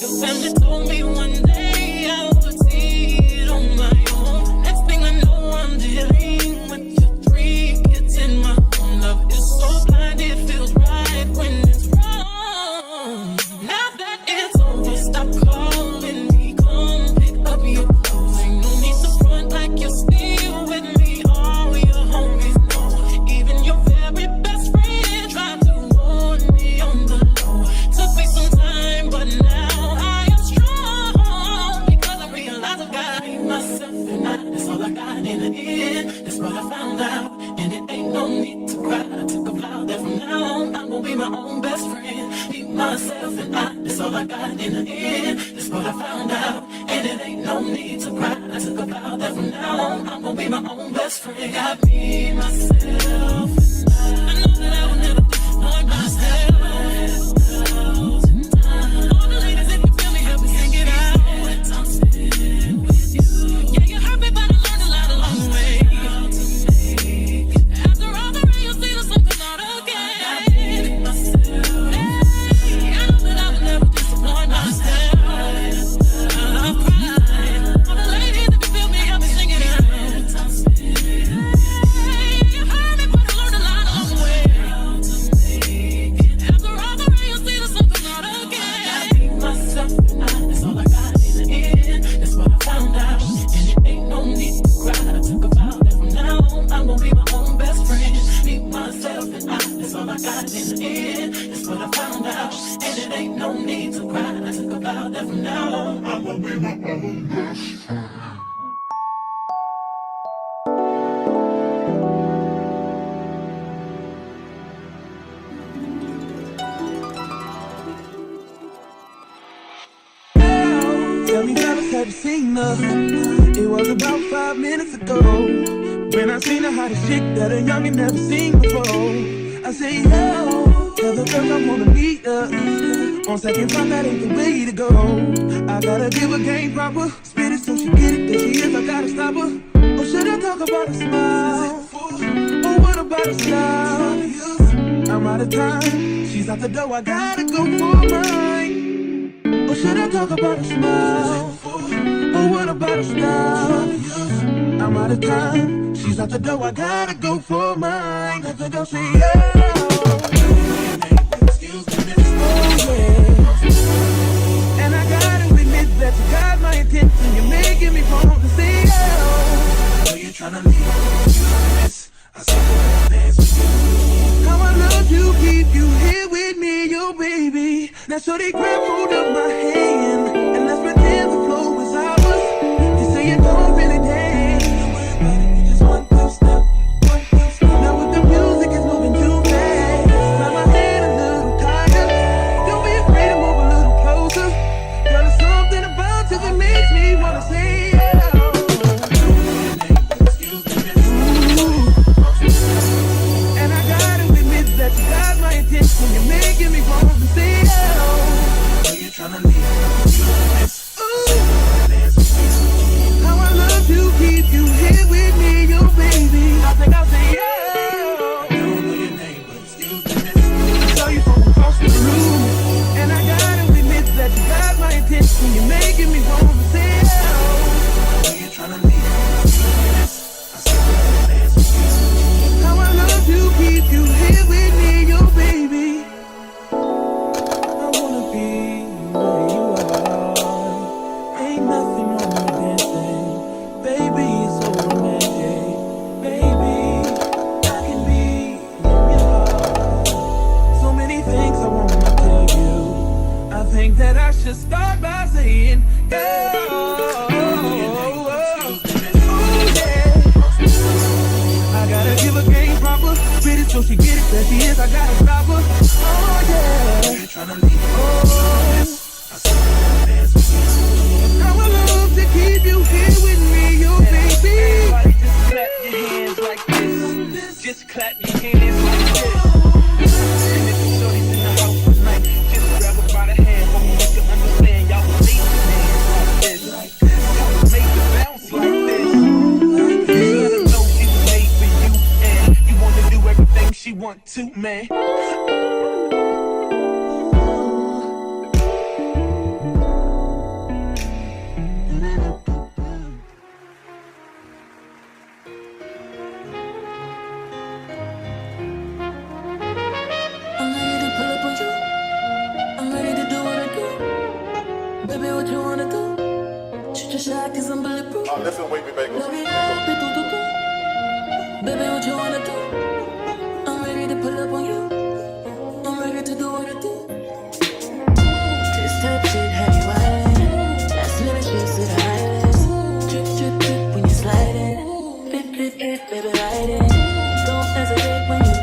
Your family told me one day I would see it on my own. Next thing I know, I'm dealing with your 3 kids in my own. Love is so blind, it feels right when it's wrong. Now that it's over, stop calling me. Come pick up your clothes. Ain't no need to front like you're still with me. All your homies know. Even your very best friend tried to warn me on the low. Took me some time, but now I am strong. Because I realize I got myself and that's all I got in the end. That's what I found out. And it ain't no need to cry. I took a vow that from now on I'm gonna be my own best friend. Be myself and that's all I got in the end. That's what I found out. And it ain't no need to cry. I took a vow that from now on I'm gonna be my own best friend. Got me, myself, and I know that I will never disappoint myself. All the ladies, if you feel me, help me sing it out. I'm sitting with you. Yeah, you hurt me, but I learned a lot along the way. After all the rain, you'll see the sun come out again. I know that I will never disappoint myself. I'm crying. All the ladies, if you feel me, help me sing it out. You heard me, but I learned a lot along the way. After all the rain, you'll see the sun come out again. I be myself and that's all I got in the end. That's what I found out. And it ain't no need to cry. I took a vow that from now on I'm gonna be my own best friend. Be myself and that's all I got in the end. That's what I found out. And it ain't no need to cry. I took a vow that from now on I'm gonna be my own best friend. Tell me, fellas, have you seen her? It was about 5 minutes ago when I seen the hottest chick that a youngin' never seen before. I say, yo, tell the girls I wanna meet her. On second thought, that ain't the way to go. I gotta give her game proper, spit it so she get it. There she is, I gotta stop her. Or should I talk about a smile? Or what about a style? I'm out of time, she's out the door, I gotta go for mine. Or should I talk about a smile? Or what about a style? I'm out of time, she's out the door, I gotta go for mine. Let the girl say, yeah. Excuse me, miss. Oh, yeah. And I gotta admit that you got my attention. You're making me want to say, oh. Are you tryna leave? Miss, I saw the dance with you. How I love to keep you here with me, yo, baby. Now, so they grab hold of my hand, and let's pretend the flow is ours. You say you don't really dance. Just one, two, step. Now with the music, it's moving too fast. Slide my hand a little tighter. Don't be afraid to move a little closer. Girl, there's something about you that makes me wanna say, yeah. Excuse me, miss. And I gotta admit that you got my attention. You're making me want to say, yeah. Are you tryna leave? How I love to keep you here with me, yo, baby. I think I'll say, yeah. I don't know your name, but excuse me, miss. I saw you from across the room, and I gotta admit that you got my attention. You're making me want to say, yeah. Are you tryna leave? I saw you dance with you. How I love to keep you here with me, yo, baby. I wanna be where you are. Ain't nothing wrong with dancing. Baby, it's so romantic. Baby, I can be in your heart. So many things I wanna tell you. I think that I should start by saying, yeah. I gotta give her game proper, spit it so she get it. There she is, I gotta stop her. Oh yeah. You tryna leave? Oh, I saw you dance with you. How I love to keep you here with me, yo, baby. Everybody just clap your hands like this. Just clap your hands like this. And if the shorties in the house tonight, just grab her by the hand, hope you can understand. Y'all will make the dance like this. Y'all will make the bounce like this. You gotta know she was made for you, and you wanna do everything she want to, man. cause I'm bulletproof. Oh, listen, wait, me back. Baby, what you wanna do? I'm ready to pull up on you. I'm ready to do what I do. This type shit have you wildin'. Last minute shit to the highlights. Drip, drip, drip when you sliding. Flip, flip, flip, baby, ride it. Don't hesitate when you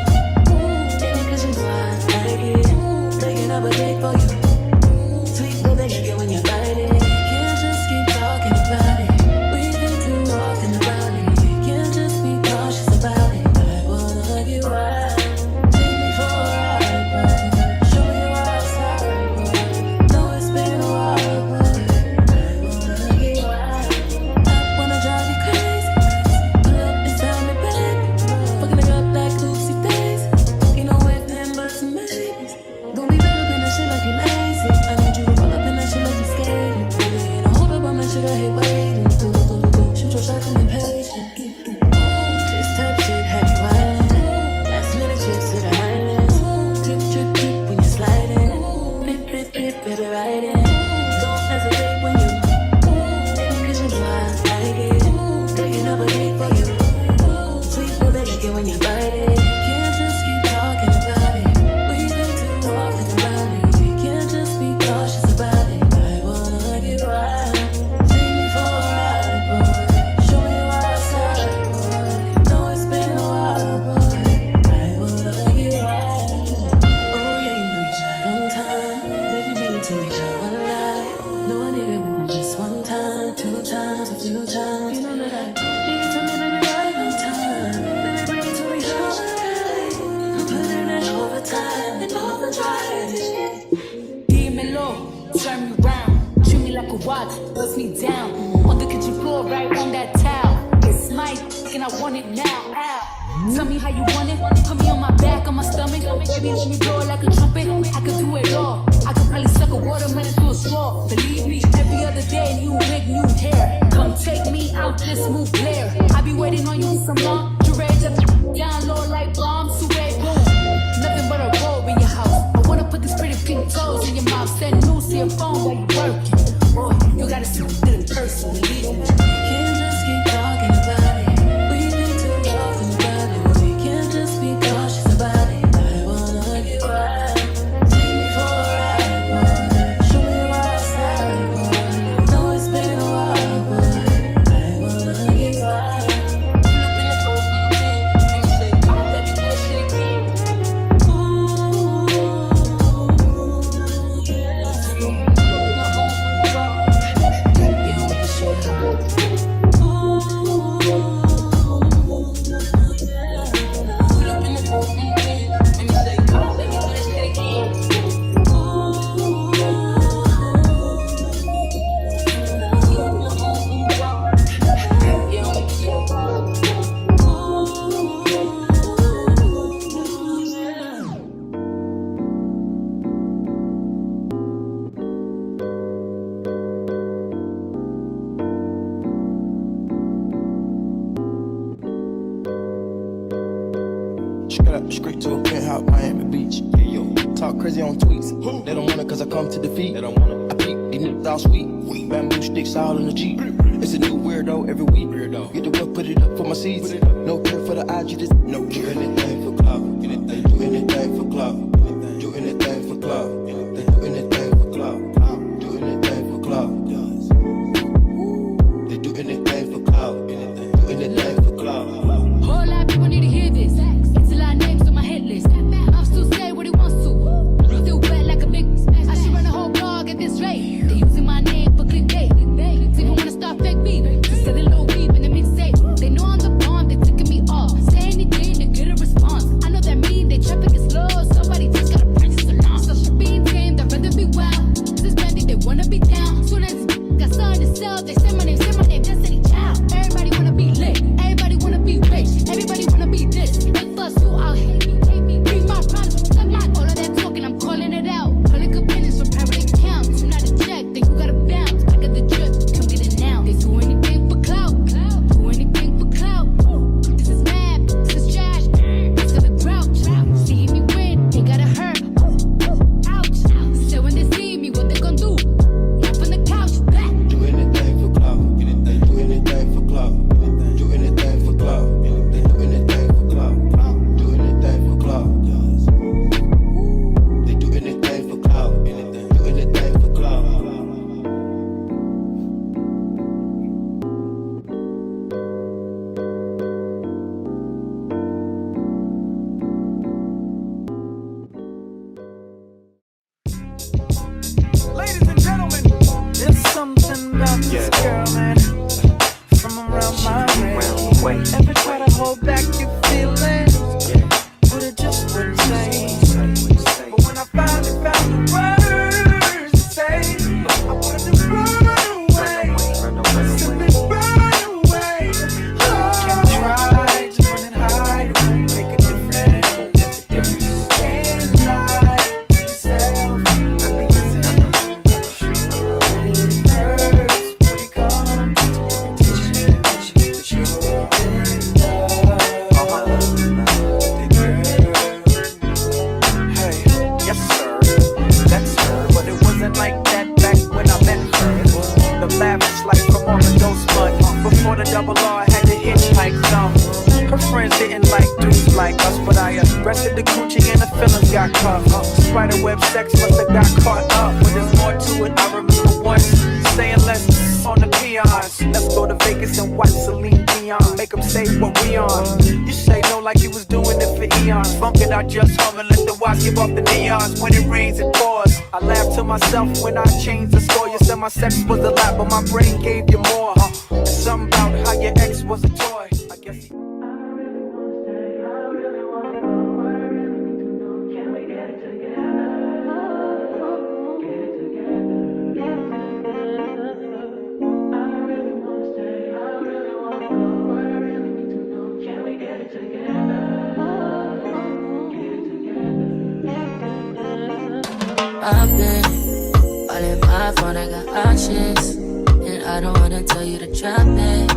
hit me cause you know I like it. Taking up a cake for you. Sweet baby, you get when you bite it. Can't just keep talking about it. We've been too often about it. Can't just be cautious about it. I wanna hug you right. Take me for a ride, boy. Show me your outside, boy. Know it's been a while, boy. I wanna hug you right. I wanna drive you crazy. Pull up inside me, baby. Fucking it up like oopsie daisy. Ain't no waiting but some babies. Don't be back up in that shit like you lazy. I need you to roll up in that shit like you skating. Ain't no hold up on that shit, I hate waiting. Shoot your shot and be patient. This type shit have you wildin'. Last minute shit to the highlands. Drip, drip, drip when you sliding. Flip, flip, flip, baby, ride it. Don't hesitate when you hit me cause you know I like it. Taking up a cake for you. Sweet baby, like it when you bite it. Can't just keep talking about it. We've been too often about it. Can't just be cautious about it. I wanna hug you right. Take me for a ride, boy. Show me your outside, boy. Know it's been a while, boy. I wanna hug you right. Oh yeah, you know you tried on time. Baby, bring it to me, try one life. No, I need it more than just one time, 2 times, a few times. You know that I need to me, baby, right on time. Baby, bring it to me, try one life. I'm putting in overtime and overdrive. Dímelo, turn me round, treat me like a watch, bust me down. On the kitchen floor, right on that towel. It's my and I want it now. Ow. Tell me how you want it. Put me on my back, on my stomach. Baby, let me blow it like a trumpet. I could do it all. I could probably suck a watermelon through a straw. Believe me, every other day, new wig, new hair. Come take me out this smooth glare. I be waiting on you some long. Dreads up down low like bombs to red boom. Nothing but a robe in your house. I wanna put these pretty pink toes in your mouth. Send news to your phone while you working. Boy, you gotta see it in person. Believe me. Can't just keep talking about it. We've been too often about it. We can't just be cautious about it. I wanna hug you right. Take me for a ride, boy. Show me your outside, boy. Know it's been a while, boy. I wanna hug you right. Straight to a penthouse, Miami Beach. Yeah, yo. Talk crazy on tweets. They don't want it cause I come to defeat. They don't want it. I peep, these niggas all sweet. Bamboo sticks all in the Jeep. It's a new weirdo every week. Get the whip, put it up for my seeds. No care for the IG, just no care. Do anything for clout. They do anything for clout. Do anything for clout. They do anything for clout. Do anything for clout. They do anything for clout. Do anything for clout. Whole lot of people need to hear this. It's a lot of names on my hit list. I'm still say what he wants to. Still wet like a big. I should run a whole blog at this rate. They using my name for clickbait. They don't wanna start fake beef. Just said a little weep in the mixtape. They know I'm the bomb. They ticking me off. Say anything to get a response. I know that mean they traffic is slow. Somebody just gotta practice along. So being tame, they'd rather be wild. This bandit, they wanna be down. Soon as got something to sell, they say my name, Destiny Child. Everybody wanna be lit. Everybody wanna be rich. Everybody wanna be this. They fuss you out, hate me. Bring my problems, suck my all of that talking. I'm calling it out. Public opinions from private accounts. You not a check, then you gotta bounce. I got the drip, come get it now. They do anything for clout. Do anything for clout. This is mad, this is trash. This is a grouch. See me win, they gotta hurt. Ouch. So when they see me, what they gon' do? Knock on the couch, back. Do anything for clout. about this girl, man, from around my way. Ever try to hold back your feelings, but it just wouldn't say. But when I finally found the words to say, I wanted to run away, simply run away. Can't try to run and hide, it won't make a difference. Can't lie to yourself. Before the double R, I had to hitchhike some. Her friends didn't like dudes like us, but I arrested the coochie and the feelings got cuffed. Spiderweb sex must have got caught up, but there's more to it. I remember once saying let's on the peons. Let's go to Vegas and watch Celine Dion. Make them say what we on. You say no like you was doing it for eons. Funk it, I just hum and let the watch give off the neons. When it rains, it pours. I laugh to myself when I changed the score. You said my sex was a lot, but my brain gave you more. Something about how your ex was a toy. I guess he I've been all in my phone, I got options. And I don't wanna tell you to drop it,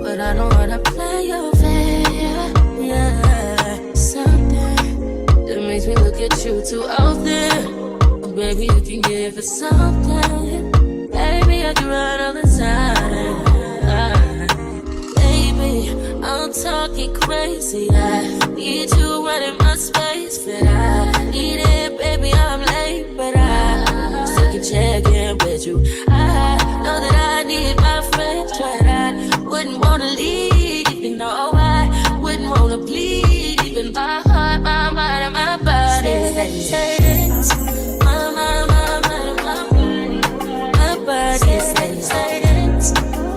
but I don't wanna play your fair. Yeah, something that makes me look at you too often. Oh, baby, you can give it something. Baby, I can run all the time. Baby, I'm talking crazy. I need you running my space, but I need it, baby, I'm late, but I still can check in with you. I know that I need my friends, but I wouldn't wanna leave. You know I wouldn't wanna bleed. Even my heart, my mind, and my body says, my mind, my body, my body says,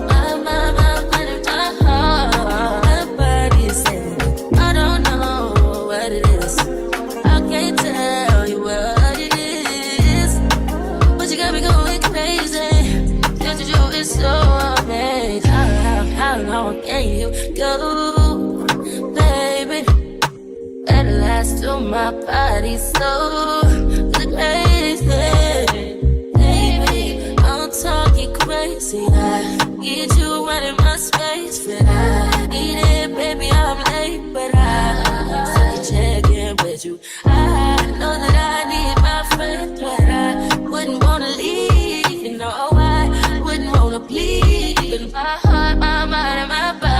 my mind, and my heart, my body says, I don't know what it is. I can't tell you what it is, but you got me going crazy. Just to do it so amazing. How long can you go, baby? At last, till my body's so crazy. Baby, I'm talking crazy. I need you running my space, but I need it, baby, I'm late, but I still check in with you. I know that I need my friends, but I wouldn't wanna leave. You know I wouldn't wanna bleed. Even my heart, my mind, and my body.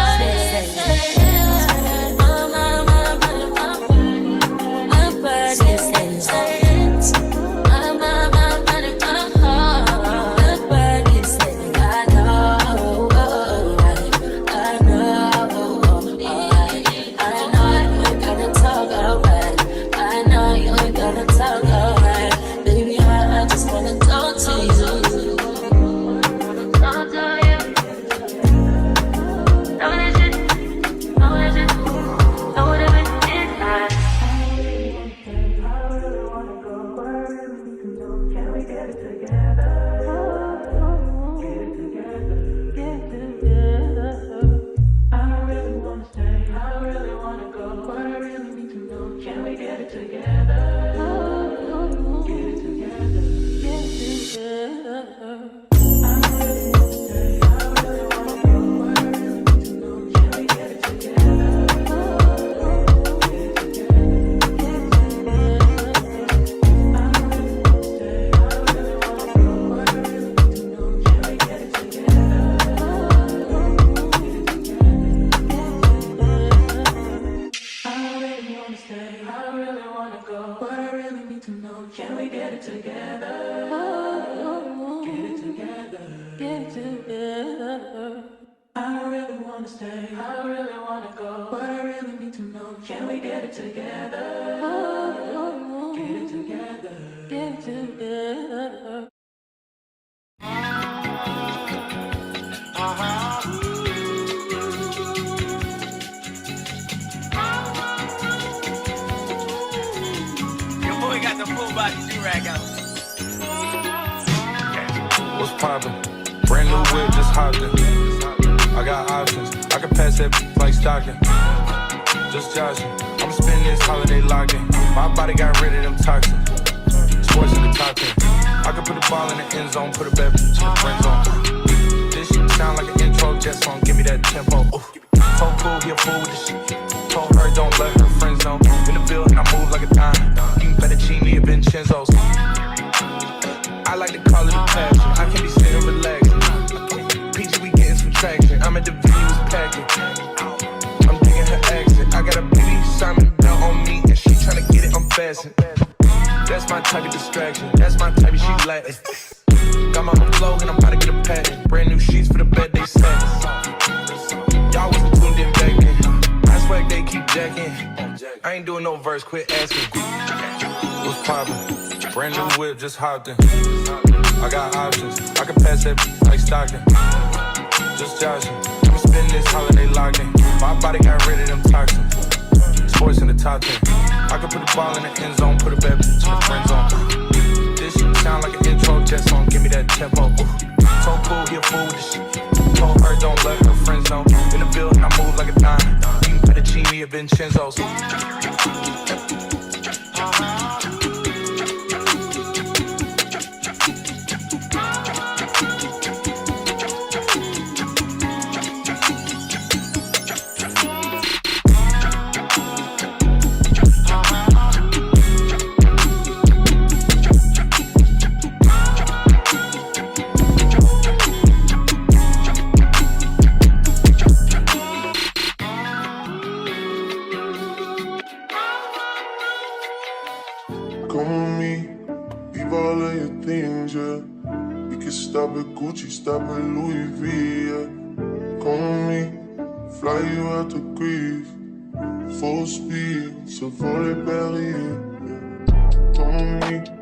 What's poppin'? Brand new whip, just hopped in. I got options, I can pass that like Stockton. Just joshing, I'm spending this holiday locking. My body got rid of them toxins. Sports in the top 10. I can put the ball in the end zone, put a bad bitch in the friend zone. This shit sound like an intro jet song, give me that tempo. Ooh. Told cool, he a fool with the shit. Told her don't let her friends know. In the building, I move like a dime. Eating fettuccine and Vincenzo's. I like to call it a passion. I can be sitting relaxing. PG, we getting some traction. I'm at the videos packing. I'm digging her accent. I got a beauty Simon belt on me, and she tryna get it unfastened. That's my type of distraction. That's my type of she Latin. Got my own flow and I'm about to get a patent. Brand new sheets for the bed they set. Y'all wasn't tuned in back then. I swag they keep jacking. I ain't doing no verse, quit asking. What's poppin'? Brand new whip, just hopped in. I got options, I can pass that like Stockton. Just joshing, I'm spending this holiday locked in. My body got rid of them toxins. Sports in the top 10. I can put the ball in the end zone, put a bad bitch in the friend zone. This shit sound like an intro jet song, give me that tempo. Ooh. Told cool, he a fool with the shit. Told her don't let her friends know. In the building, I move like a dime. Eating fettuccine and Vincenzo's. Stop at Gucci, stop at Louis V, yeah. Come with me, fly you out to Greece. Full speed, so for the Paris, yeah. Come with me.